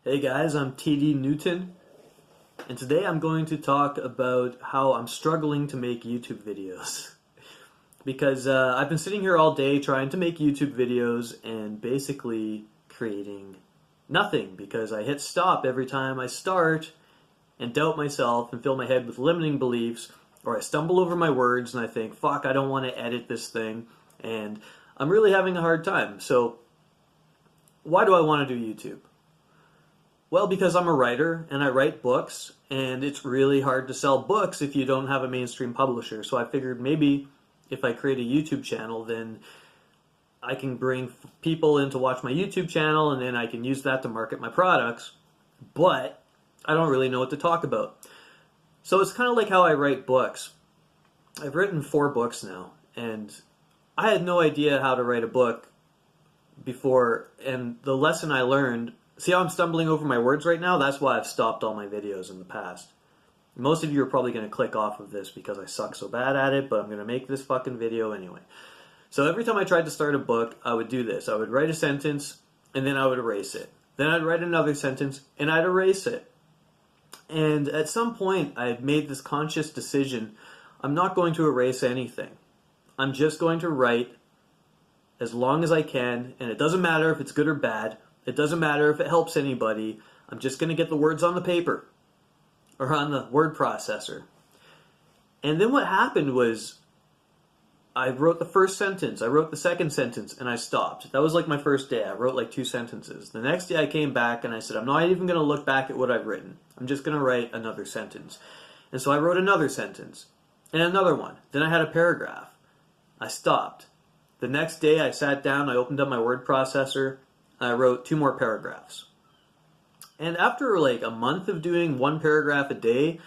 Hey guys, I'm TD Newton, and today I'm going to talk about how I'm struggling to make YouTube videos. Because I've been sitting here all day trying to make YouTube videos and basically creating nothing because I hit stop every time I start and doubt myself and fill my head with limiting beliefs, or I stumble over my words and I think, fuck, I don't want to edit this thing, and I'm really having a hard time. So, why do I want to do YouTube? Well, because I'm a writer and I write books, and it's really hard to sell books if you don't have a mainstream publisher. So I figured maybe if I create a YouTube channel, then I can bring people in to watch my YouTube channel, and then I can use that to market my products. But I don't really know what to talk about. So it's kind of like how I write books. I've written 4 books now, and I had no idea how to write a book before, and the lesson I learned. See how I'm stumbling over my words right now? That's why I've stopped all my videos in the past. Most of you are probably going to click off of this because I suck so bad at it, but I'm going to make this fucking video anyway. So every time I tried to start a book, I would do this. I would write a sentence, and then I would erase it. Then I'd write another sentence, and I'd erase it. And at some point, I had made this conscious decision. I'm not going to erase anything. I'm just going to write as long as I can, and it doesn't matter if it's good or bad. It doesn't matter if it helps anybody. I'm just going to get the words on the paper or on the word processor. And then what happened was I wrote the first sentence, I wrote the second sentence, and I stopped. That was like my first day. I wrote like 2 sentences. The next day I came back and I said, I'm not even going to look back at what I've written. I'm just going to write another sentence. And so I wrote another sentence and another one. Then I had a paragraph. I stopped. The next day I sat down, I opened up my word processor, I wrote 2 more paragraphs. And after like a month of doing 1 paragraph a day,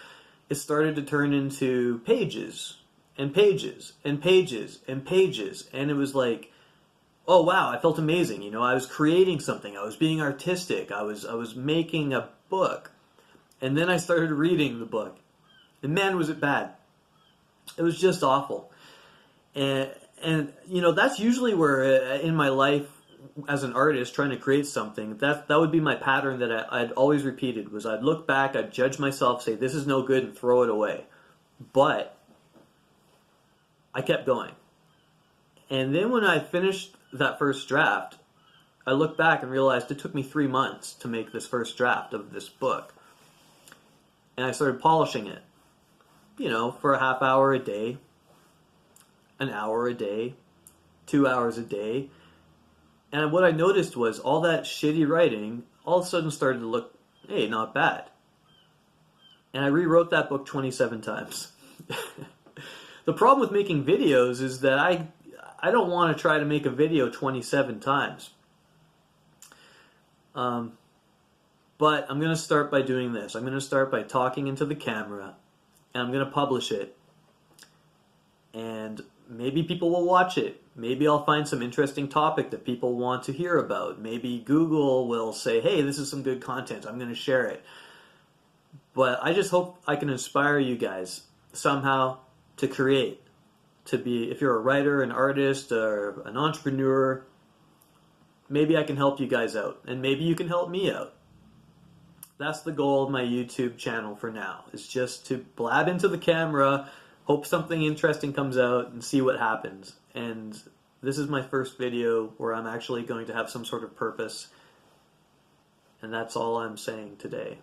it started to turn into pages and pages and pages and pages. And it was like, oh wow, I felt amazing. You know, I was creating something. I was being artistic. I was making a book. And then I started reading the book. And man, was it bad. It was just awful. And you know, that's usually where in my life as an artist trying to create something, that would be my pattern that I'd always repeated. Was I'd look back, I'd judge myself, say this is no good, and throw it away. But I kept going. And then when I finished that first draft, I looked back and realized it took me 3 months to make this first draft of this book. And I started polishing it, you know, for a half hour a day, an hour a day, 2 hours a day. And what I noticed was all that shitty writing all of a sudden started to look, hey, not bad. And I rewrote that book 27 times. The problem with making videos is that I don't want to try to make a video 27 times. But I'm going to start by doing this. I'm going to start by talking into the camera, and I'm going to publish it. And maybe people will watch it. Maybe I'll find some interesting topic that people want to hear about. Maybe Google will say, hey, this is some good content. I'm going to share it. But I just hope I can inspire you guys somehow to create. To be, if you're a writer, an artist, or an entrepreneur, maybe I can help you guys out. And maybe you can help me out. That's the goal of my YouTube channel for now, is just to blab into the camera, hope something interesting comes out, and see what happens. And this is my first video where I'm actually going to have some sort of purpose. And that's all I'm saying today.